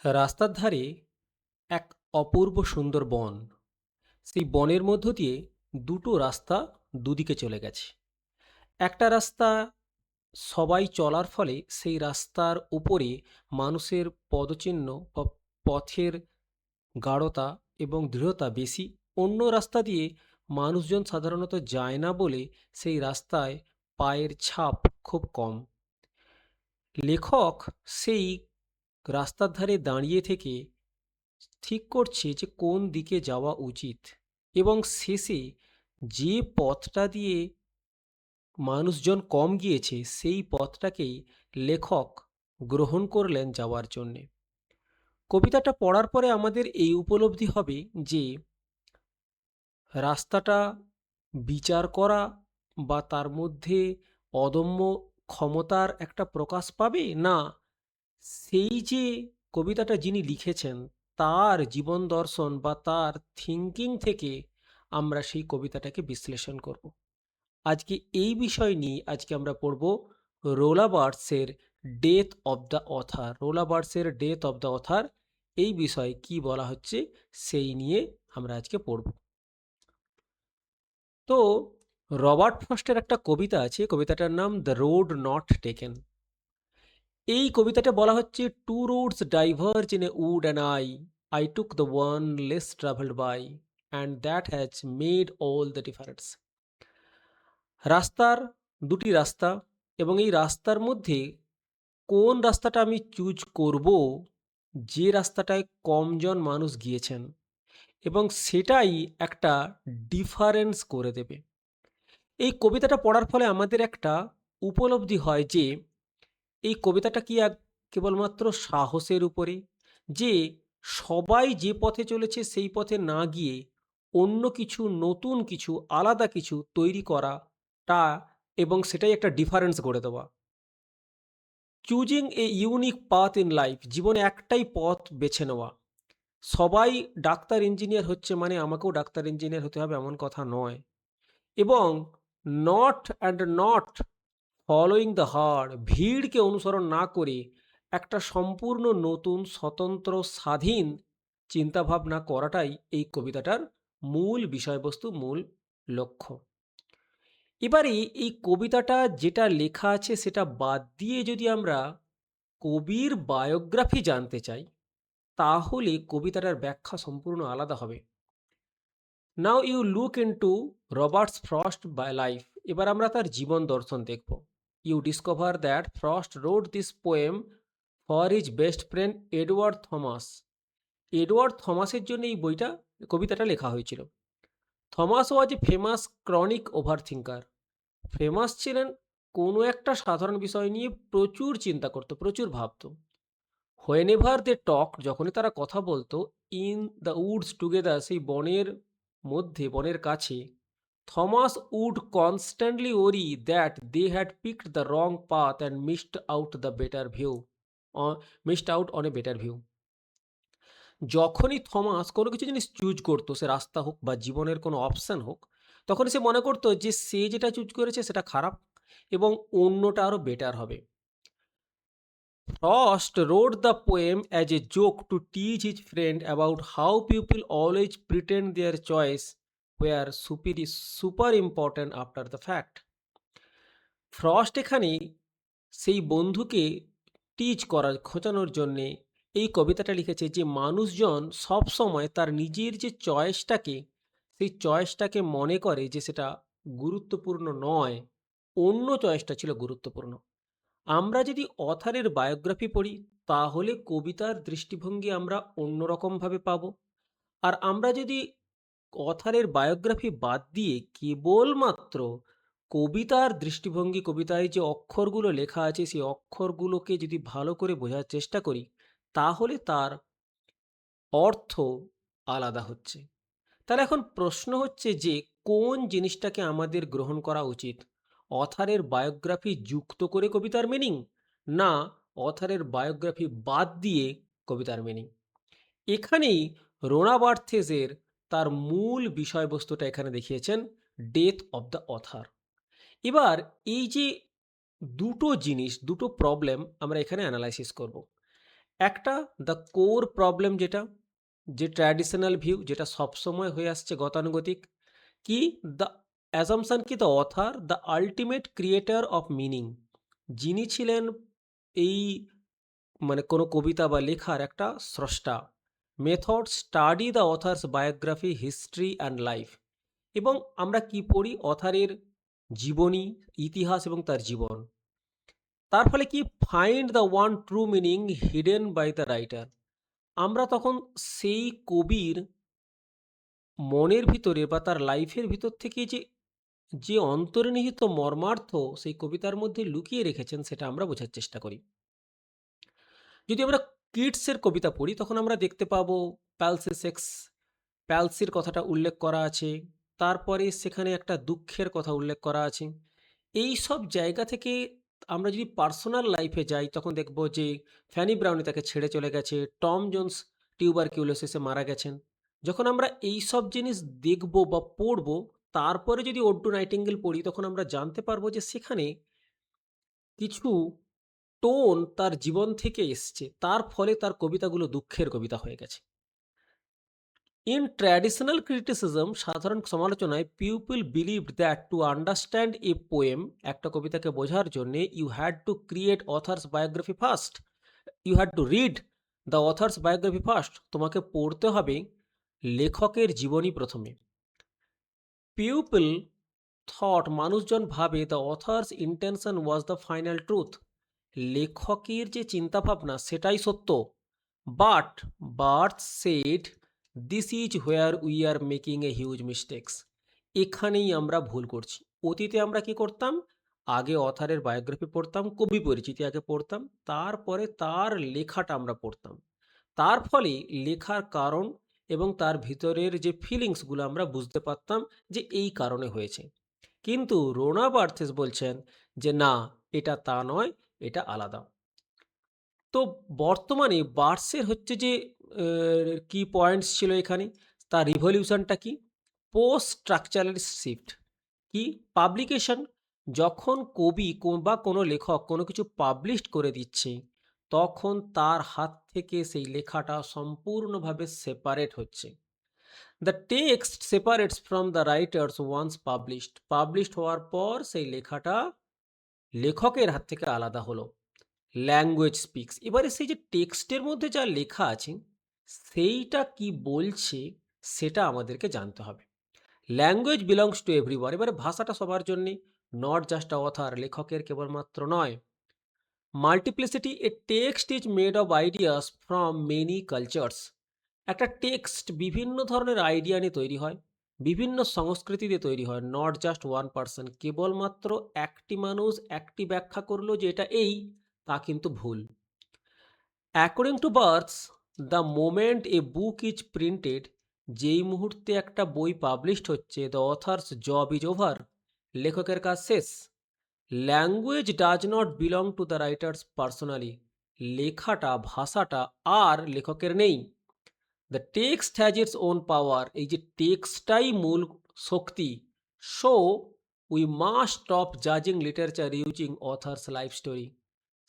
রাস্তার ধারে এক অপূর্ব সুন্দর বন। সেই বনের মধ্য দিয়ে দুটো রাস্তা দুদিকে চলে গেছে। একটা রাস্তা সবাই চলার ফলে সেই রাস্তার উপরে মানুষের পদচিহ্ন বা পথের গাঢ়তা এবং দৃঢ়তা বেশি। অন্য রাস্তা দিয়ে মানুষজন সাধারণত যায় না বলে সেই রাস্তায় পায়ের ছাপ খুব কম। লেখক সেই রাস্তার ধারে দাঁড়িয়ে থেকে ঠিক করছে যে কোন দিকে যাওয়া উচিত, এবং শেষে যে পথটা দিয়ে মানুষজন কম গিয়েছে সেই পথটাকেই লেখক গ্রহণ করলেন যাওয়ার জন্যে। কবিতাটা পড়ার পরে আমাদের এই উপলব্ধি হবে যে রাস্তাটা বিচার করা বা তার মধ্যে অদম্য ক্ষমতার একটা প্রকাশ পাবে, না সেই যে কবিতাটা যিনি লিখেছেন তার জীবন দর্শন বা তার থিঙ্কিং থেকে আমরা সেই কবিতাটাকে বিশ্লেষণ করব। আজকে এই বিষয় নিয়ে আজকে আমরা পড়ব রোলা বার্টসের ডেথ অব দ্য অথার। রোলা বার্টসের ডেথ অব দ্য অথার এই বিষয়ে কি বলা হচ্ছে সেই নিয়ে আমরা আজকে পড়ব। তো রবার্ট ফ্রস্টের একটা কবিতা আছে, কবিতাটার নাম দ্য রোড নট টেকেন। এই কবিতাটা বলা হচ্ছে, two roads diverge in a wood and I took the one less travelled by and that has made all the difference. রাস্তার দুটি রাস্তা, এবং এই রাস্তার মধ্যে কোন রাস্তাটা আমি চুজ করব, যে রাস্তাটায় কমজন মানুষ গিয়েছেন, এবং সেটাই একটা ডিফারেন্স করে দেবে। এই কবিতাটা পড়ার ফলে আমাদের একটা উপলব্ধি হয় যে এই কবিতাটা কি কেবলমাত্র সাহসের উপরে, যে সবাই যে পথে চলেছে সেই পথে না গিয়ে অন্য কিছু, নতুন কিছু, আলাদা কিছু তৈরি করাটা, এবং সেটাই একটা ডিফারেন্স গড়ে দেওয়া। Choosing a unique path in life, জীবনে একটাই পথ বেছে নেওয়া। সবাই ডাক্তার ইঞ্জিনিয়ার হচ্ছে মানে আমাকেও ডাক্তার ইঞ্জিনিয়ার হতে হবে এমন কথা নয়। এবং নট ফলোয়িং দ্য হার্ড, ভিড়কে অনুসরণ না করে একটা সম্পূর্ণ নতুন, স্বতন্ত্র, স্বাধীন চিন্তাভাবনা করাটাই এই কবিতাটার মূল বিষয়বস্তু, মূল লক্ষ্য। এবারে এই কবিতাটা যেটা লেখা আছে সেটা বাদ দিয়ে যদি আমরা কবির বায়োগ্রাফি জানতে চাই, তাহলে কবিতাটার ব্যাখ্যা সম্পূর্ণ আলাদা হবে। Now you look into Roberts Frost by life. এবার আমরা তার জীবন দর্শন দেখব। You discover that Frost wrote this poem for his best friend Edward Thomas. Edward থমাসের জন্য এই কবিতাটা লেখা হয়েছিল। Thomas was a famous chronic overthinker. Famous ছিলেন কোনো একটা সাধারণ বিষয় নিয়ে প্রচুর চিন্তা করতো, প্রচুর ভাবতো। হোয়েন এভার দে টক, যখনই তারা কথা বলতো, ইন দ্য উডস টুগেদার, সেই বনের মধ্যে, বনের কাছে, Thomas would constantly worry that they had picked the wrong path and missed out on a better view. যখনই থমাস কোনো কিছু জিনিস চুজ করতো, সে রাস্তা হোক বা জীবনের কোনো অপশান হোক, তখন সে মনে করতো যে সে যেটা চুজ করেছে সেটা খারাপ এবং অন্যটা আরও বেটার হবে। Frost wrote the poem as a joke to tease his friend about how people always pretend their choice were super important after the fact. Frost এখানে সেই বন্ধুকে খোঁচানোর জন্যে এই কবিতাটা লিখেছে, যে মানুষজন সব সময় তার নিজের যে চয়েসটাকে, সেই চয়েসটাকে মনে করে যে সেটা গুরুত্বপূর্ণ নয়, অন্য চয়েসটা ছিল গুরুত্বপূর্ণ। আমরা যদি অথারের বায়োগ্রাফি পড়ি, তাহলে কবিতার দৃষ্টিভঙ্গি আমরা অন্যরকমভাবে পাবো। আর আমরা যদি অথারের বায়োগ্রাফি বাদ দিয়ে কেবলমাত্র কবিতার দৃষ্টিভঙ্গি, কবিতায় যে অক্ষরগুলো লেখা আছে সেই অক্ষরগুলোকে যদি ভালো করে বোঝার চেষ্টা করি, তাহলে তার অর্থ আলাদা হচ্ছে। তাহলে এখন প্রশ্ন হচ্ছে যে কোন জিনিসটাকে আমাদের গ্রহণ করা উচিত, অথারের বায়োগ্রাফি যুক্ত করে কবিতার মিনিং, না অথারের বায়োগ্রাফি বাদ দিয়ে কবিতার মিনিং? এখানেই রোনা বার্থেসের তার মূল বিষয়বস্তুটা এখানে দেখিয়েছেন, ডেথ অব দ্য অথার। এবার এই যে দুটো জিনিস, দুটো প্রবলেম আমরা এখানে অ্যানালাইসিস করব। একটা দ্য কোর প্রবলেম যেটা, যে ট্র্যাডিশনাল ভিউ যেটা সবসময় হয়ে আসছে গতানুগতিক, কি দ্য অ্যাজাম্পশন কি the author the ultimate creator of meaning, যিনি ছিলেন এই মানে কোনো কবিতা বা লেখার একটা স্রষ্টা। Method study the author's biography history and life, এবং আমরা কি পড়ি অথারের জীবনী, ইতিহাস এবং তার জীবন। তার ফলে কি find the one true meaning hidden by the writer, আমরা তখন সেই কবির মনের ভিতরে বা তার লাইফের ভিতর থেকে যে যে অন্তর্নিহিত মর্মার্থ সেই কবিতার মধ্যে লুকিয়ে রেখেছেন সেটা আমরা বোঝার চেষ্টা করি। যদি আমরা কিডসের কবিতা পড়ি তখন আমরা দেখতে পাবো প্যালসিসেক্স, প্যালসির কথাটা উল্লেখ করা আছে, তারপরে সেখানে একটা দুঃখের কথা উল্লেখ করা আছে। এই সব জায়গা থেকে আমরা যদি পার্সোনাল লাইফে যাই তখন দেখব যে ফ্যানি ব্রাউনি তাকে ছেড়ে চলে গেছে, টম জোন্স টিউবারকিউলোসিসে মারা গেছেন। যখন আমরা এই সব জিনিস দেখব বা পড়ব, তারপরে যদি ওড টু নাইটিঙ্গেল পড়ি তখন আমরা জানতে পারবো যে সেখানে কিছু টোন তার জীবন থেকে এসছে, তার ফলে তার কবিতাগুলো দুঃখের কবিতা হয়ে গেছে। ইন ট্র্যাডিশনাল ক্রিটিসিজম, সাধারণ সমালোচনায়, people believed that to understand a poem, একটা কবিতাকে বোঝার জন্য you had to create author's biography first, you had to read the author's biography first, তোমাকে পড়তে হবে লেখকের জীবনী প্রথমে। পিপল থট, মানুষজন ভাবে, the author's intention was the final truth, লেখকের যে চিন্তাভাবনা সেটাই সত্য। But Barthes said, this is where we are making a huge mistakes, এখানেই আমরা ভুল করছি। অতীতে আমরা কি করতাম, আগে অথারের বায়োগ্রাফি পড়তাম, কবি পরিচিতি আগে পড়তাম, তারপরে তার লেখাটা আমরা পড়তাম, তার ফলে লেখার কারণ এবং তার ভিতরের যে ফিলিংসগুলো আমরা বুঝতে পারতাম যে এই কারণে হয়েছে। কিন্তু রোনা বার্থেস বলছেন যে না, এটা তা নয়, এটা আলাদা। তো বর্তমানে বার্সের হচ্ছে যে কি পয়েন্টস ছিল এখানে, তার রিভলিউশনটা কি, পোস্ট স্ট্রাকচারাল শিফট কি, পাবলিকেশন, যখন কবি বা কোনো লেখক কোনো কিছু পাবলিশ করে দিচ্ছে তখন তার হাত থেকে সেই লেখাটা সম্পূর্ণভাবে সেপারেট হচ্ছে। The text separates from the writer's once published হওয়ার পর সেই লেখাটা লেখকের হাত থেকে আলাদা হলো। ল্যাঙ্গুয়েজ স্পিক্স, এবারে সেই যে টেক্সটের মধ্যে যা লেখা আছে সেইটা কি বলছে সেটা আমাদেরকে জানতে হবে। ল্যাঙ্গুয়েজ বিলংস টু এভরিওয়ান, এবারে ভাষাটা সবার জন্যে, নট জাস্ট অথার, লেখকের কেবলমাত্র নয়। Multiplicity, A text is made of ideas from many cultures, একটা টেক্সট বিভিন্ন ধরনের আইডিয়া নিয়ে তৈরি হয়, বিভিন্ন সংস্কৃতি দিয়ে তৈরি হয়, নট জাস্ট ওয়ান পার্সন, কেবলমাত্র একটি মানুষ একটি ব্যাখ্যা করলো যে এটা এই, তা কিন্তু ভুল। According to Barthes, the moment a book is printed, যেই মুহূর্তে একটা বই পাবলিশড হচ্ছে, the author's job is over, লেখকের কাজ শেষ। Language does not belong to the writers personally, লেখাটা ভাষাটা আর লেখকের নেই। The text has its own power, এই যে টেক্সটাই মূল শক্তি। সো উই মাস্ট স্টপ জাজিং literature using author's life story,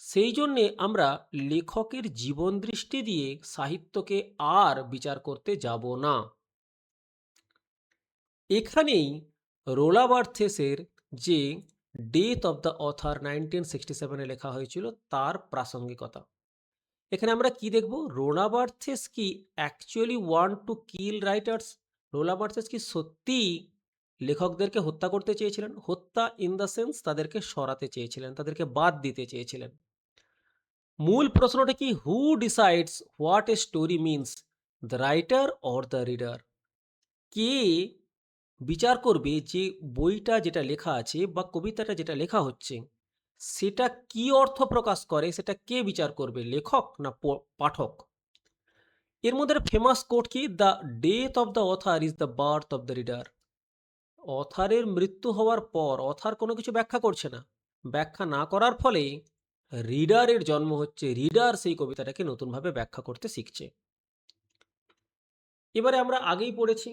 সেই জন্যে আমরা লেখকের জীবন দৃষ্টি দিয়ে সাহিত্যকে আর বিচার করতে যাব না। এখানেই রোলা বার্থেসের যে ডেথ অফ দ্য অথার 1967 লেখা হয়েছিল তার প্রাসঙ্গিকতা। এখানে আমরা কি দেখব, রোলা বার্থেস কি actually want to kill writers, রোলা বার্থেস কি সত্যি লেখকদেরকে হত্যা করতে চেয়েছিলেন, হত্যা ইন দ্য সেন্স তাদেরকে সরাতে চেয়েছিলেন, তাদেরকে বাদ দিতে চেয়েছিলেন। মূল প্রশ্নটা কি, who decides what a story means, the writer or the reader, কে বিচার করবে যে বইটা যেটা লেখা আছে বা কবিতাটা যেটা লেখা হচ্ছে সেটা কি অর্থ প্রকাশ করে, সেটা কে বিচার করবে, লেখক না পাঠক। এর মধ্যে ফেমাস কোট কি, the death of the author is the birth of the reader, অথারের মৃত্যু হওয়ার পর অথার কোনো কিছু ব্যাখ্যা করছে না, ব্যাখ্যা না করার ফলে রিডারের জন্ম হচ্ছে, রিডার সেই কবিতাটাকে নতুনভাবে ব্যাখ্যা করতে শিখছে। এবারে আমরা আগেই পড়েছি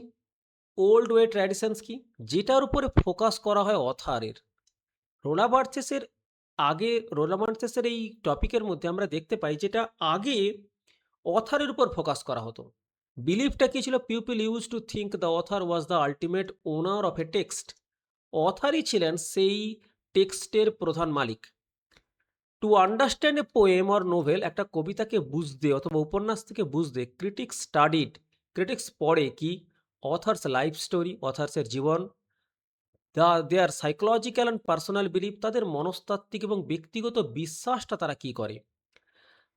ওল্ড ওয়ে ট্র্যাডিশনস কি, যেটার উপরে ফোকাস করা হয় অথারের। রোনা বার্থেসের আগে রোমান্টিসের এই টপিকের মধ্যে আমরা দেখতে পাই যেটা আগে অথারের উপর ফোকাস করা হতো। বিলিফটা কি ছিল? People use to think the author was the ultimate owner of a text. অথারই ছিলেন সেই টেক্সটের প্রধান মালিক। To understand a poem or novel, একটা কবিতাকে বুঝতে অথবা উপন্যাস থেকে বুঝতে ক্রিটিক্স পড়ে কি? অথার্স লাইফ স্টোরি, অথার্সের জীবন, their psychological and personal belief, তাদের মনস্তাত্ত্বিক এবং ব্যক্তিগত বিশ্বাসটা তারা কি করে,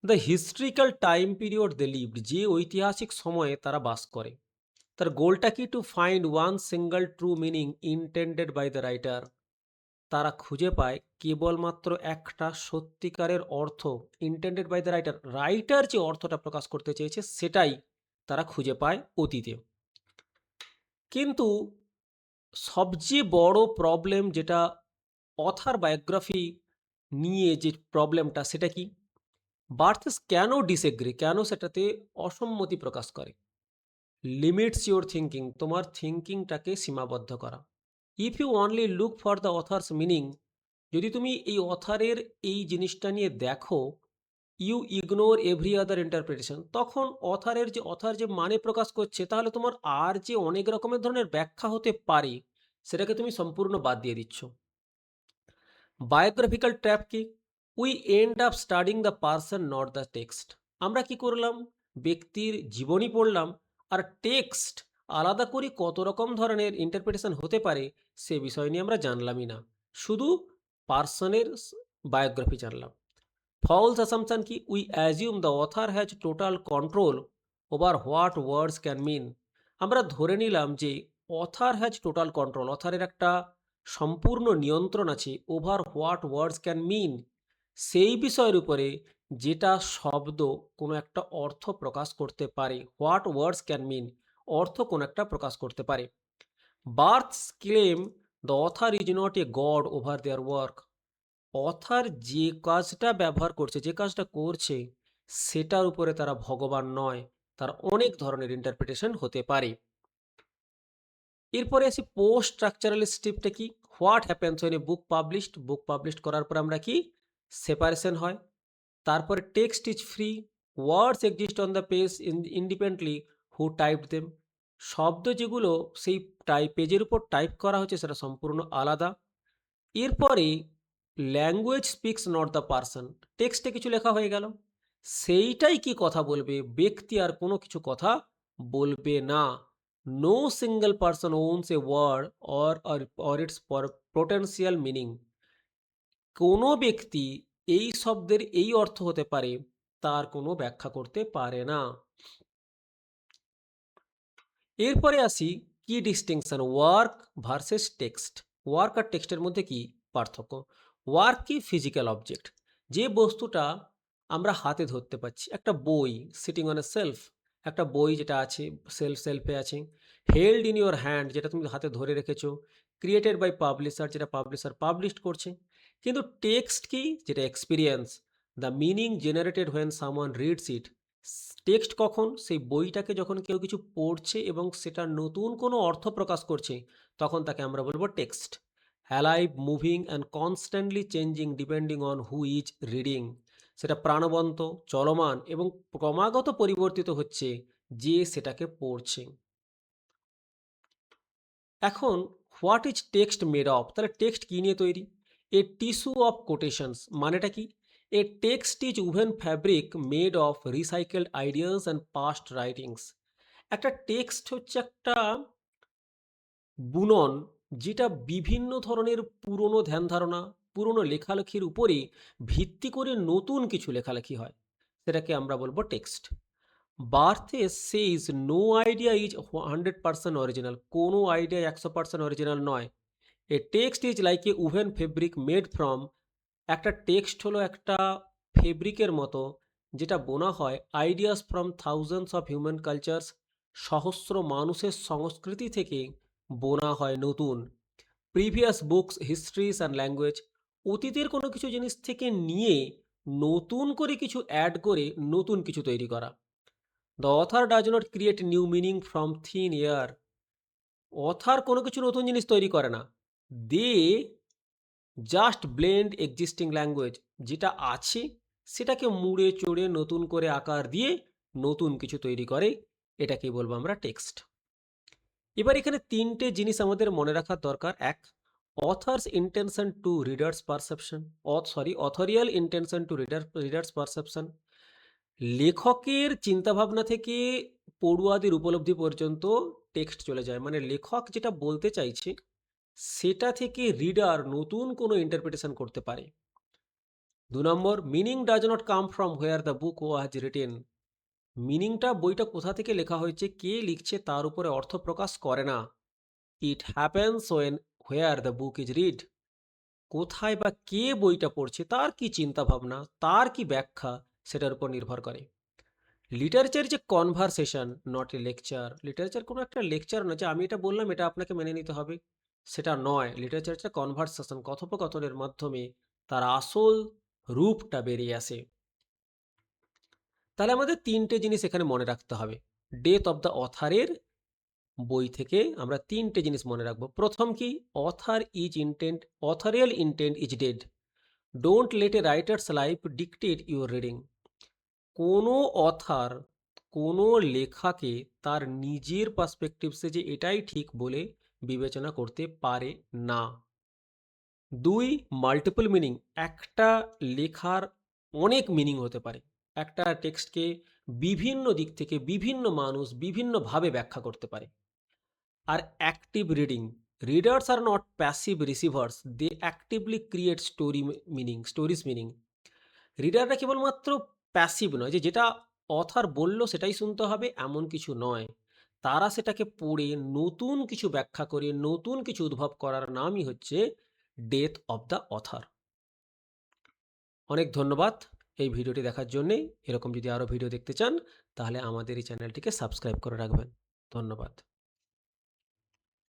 the historical time period they lived, যে ঐতিহাসিক সময়ে তারা বাস করে। তার গোলটা কি? To find one single true meaning intended by the writer, তারা খুঁজে পায় কেবলমাত্র একটা সত্যিকারের অর্থ, intended by the writer, writer যে অর্থটা প্রকাশ করতে চেয়েছে সেটাই তারা খুঁজে পায় অতীতে। কিন্তু সবচেয়ে বড় প্রবলেম যেটা অথার বায়োগ্রাফি নিয়ে যে প্রবলেমটা, সেটা কি? বার্থেস কেন ডিসএগ্রি, কেন সেটাতে অসম্মতি প্রকাশ করে? লিমিটস ইউর থিঙ্কিং, তোমার থিঙ্কিংটাকে সীমাবদ্ধ করা। If you only look for the author's meaning, যদি তুমি এই অথারের এই জিনিসটা নিয়ে দেখো, you ignore every other interpretation, তখন অথার যে মানে প্রকাশ করছে, তাহলে তোমার আর যে অনেক রকমের ধরনের ব্যাখ্যা হতে পারে সেটাকে তুমি সম্পূর্ণ বাদ দিয়ে দিচ্ছ। বায়োগ্রাফিক্যাল ট্র্যাপ কি? We end up studying the person not the text, আমরা কি করলাম? ব্যক্তির জীবনী পড়লাম, আর টেক্সট আলাদা করে কত রকম ধরনের ইন্টারপ্রিটেশন হতে পারে সে বিষয় নিয়ে আমরা জানলামই না, শুধু পার্সনের বায়োগ্রাফি জানলাম। ফলস অ্যাসাম্পশন কি? We assume the author has total control over what words can mean, আমরা ধরে নিলাম যে অথার হ্যাজ টোটাল কন্ট্রোল, অথারের একটা সম্পূর্ণ নিয়ন্ত্রণ আছে over what words can mean, সেই বিষয়ের উপরে যেটা শব্দ কোনো একটা অর্থ প্রকাশ করতে পারে, হোয়াট ওয়ার্ডস ক্যান মিন, অর্থ কোনো একটা প্রকাশ করতে পারে। বার্থস claim the author is not a god over their work, other যে কাজটা ব্যবহার করছে, যে কাজটা করছে, সেটার উপরে তারা ভগবান নয়, তার অনেক ধরনের ইন্টারপ্রিটেশন হতে পারে। এরপরে আসি পোস্ট স্ট্রাকচারালিস্টটা কি? What happens when a book publish করার পর আমরা কি? সেপারেশন হয়। তারপরে text is free, words exist on the page independently who type them, শব্দ যেগুলো সেই পেজের উপর টাইপ করা হচ্ছে সেটা সম্পূর্ণ আলাদা। এরপরে language speaks not the person, টেক্সটে কিছু লেখা হয়ে গেল, সেইটাই কি কথা বলবে, ব্যক্তি আর কোনো কিছু কথা বলবে না। No single person owns a word or its potential meaning, কোনো ব্যক্তি এই শব্দের এই অর্থ হতে পারে তার কোনো ব্যাখ্যা করতে পারে না। এরপরে আসি কি distinction, work versus text. Work আর টেক্সটের মধ্যে কি পার্থক্য? ওয়ার্ক কি? ফিজিক্যাল অবজেক্ট, যে বস্তুটা আমরা হাতে ধরতে পাচ্ছি, একটা বই সিটিং অন এ সেলফ, একটা বই যেটা আছে সেলফে আছে, হেল্ড ইন ইউর হ্যান্ড, যেটা তুমি হাতে ধরে রেখেছো, ক্রিয়েটেড বাই পাবলিশার, যেটা পাবলিশার পাবলিশ করছে। কিন্তু টেক্সট কি? যেটা experience, the meaning generated when someone reads it, text কখন? সেই বইটাকে যখন কেউ কিছু পড়ছে এবং সেটা নতুন কোনো অর্থ প্রকাশ করছে, তখন তাকে আমরা বলবো text. Alive, moving and constantly changing depending on who is reading, সেটা প্রাণবন্ত, চলমান এবং ক্রমাগত পরিবর্তিত হচ্ছে যে সেটাকে পড়ছে। এখন what is text made of, তাহলে টেক্সট কী নিয়ে তৈরি? এ টিস্যু অফ কোটেশনস, মানেটা কি? A text is woven fabric made of recycled ideas and past writings, একটা টেক্সট হচ্ছে একটা বুনন, যেটা বিভিন্ন ধরনের পুরনো ধ্যান ধারণা, পুরনো লেখালেখির উপরে ভিত্তি করে নতুন কিছু লেখালেখি হয়, সেটাকে আমরা বলবো text. Barthes says no idea is 100% original, কোনো আইডিয়া 100% অরিজিনাল নয়। A text is like a woven fabric made from, একটা টেক্সট হলো একটা ফেব্রিকের মতো, যেটা বোনা হয় ideas from thousands of human cultures, সহস্র মানুষের সংস্কৃতি থেকে বোনা হয় নতুন। Previous books, histories and language, অতীতের কোনো কিছু জিনিস থেকে নিয়ে নতুন করে কিছু অ্যাড করে নতুন কিছু তৈরি করা। The author does not create new meaning from thin air, author কোনো কিছু নতুন জিনিস তৈরি করে না, they just blend existing language, যেটা আছে সেটাকে মুড়ে চড়ে নতুন করে আকার দিয়ে নতুন কিছু তৈরি করে, এটাকেই বলবো আমরা টেক্সট। এবার এখানে তিনটে জিনিস আমাদের মনে রাখার দরকার। এক, author's intention to reader's perception, authorial intention to reader's perception. লেখকের চিন্তাভাবনা থেকে পড়ুয়াদের উপলব্ধি পর্যন্ত টেক্সট চলে যায়, মানে লেখক যেটা বলতে চাইছে সেটা থেকে রিডার নতুন কোনো ইন্টারপ্রিটেশন করতে পারে। 2 number, meaning does not come from where the book was written. মিনিংটা বইটা কোথা থেকে লেখা হয়েছে, কে লিখছে তার উপরে অর্থ প্রকাশ করে না। It happens when where the book is read. কোথায় বা কে বইটা পড়ছে, তার কি চিন্তা ভাবনা, তার কি ব্যাখ্যা, সেটার উপর নির্ভর করে। লিটারেচার যে conversation, not a lecture. Literature কোনো একটা লেকচার নয় যে আমি এটা বললাম এটা আপনাকে মেনে নিতে হবে, সেটা নয়। লিটারেচার হচ্ছে কনভারসেশন, কথোপকথনের মাধ্যমে তার আসল রূপটা বেরিয়ে আসে। তাহলে আমাদের তিনটে জিনিস এখানে মনে রাখতে হবে। ডেথ অফ দ্য অথারের বই থেকে আমরা তিনটে জিনিস মনে রাখবো। প্রথম কি, authorial intent is dead. Don't let a writer's life dictate your reading. কোনো অথার, কোনো লেখাকে তার নিজের পার্সপেক্টিভসে যে এটাই ঠিক বলে বিবেচনা করতে পারে না। 2, মাল্টিপল মিনিং। একটা লেখার অনেক মিনিং হতে পারে। একটা টেক্সটকে বিভিন্ন দিক থেকে বিভিন্ন মানুষ বিভিন্নভাবে ব্যাখ্যা করতে পারে। আর active reading, readers are not passive receivers, they actively create stories meaning. রিডাররা কেবলমাত্র প্যাসিভ নয়, যে যেটা অথার বলল সেটাই শুনতে হবে এমন কিছু নয়। তারা সেটাকে পড়ে নতুন কিছু ব্যাখ্যা করে নতুন কিছু উদ্ভব করার নামই হচ্ছে ডেথ অফ দ্য অথার। অনেক ধন্যবাদ এই ভিডিওটি দেখার জন্যে। এরকম যদি আরও ভিডিও দেখতে চান তাহলে আমাদের এই চ্যানেলটিকে সাবস্ক্রাইব করে রাখবেন। ধন্যবাদ।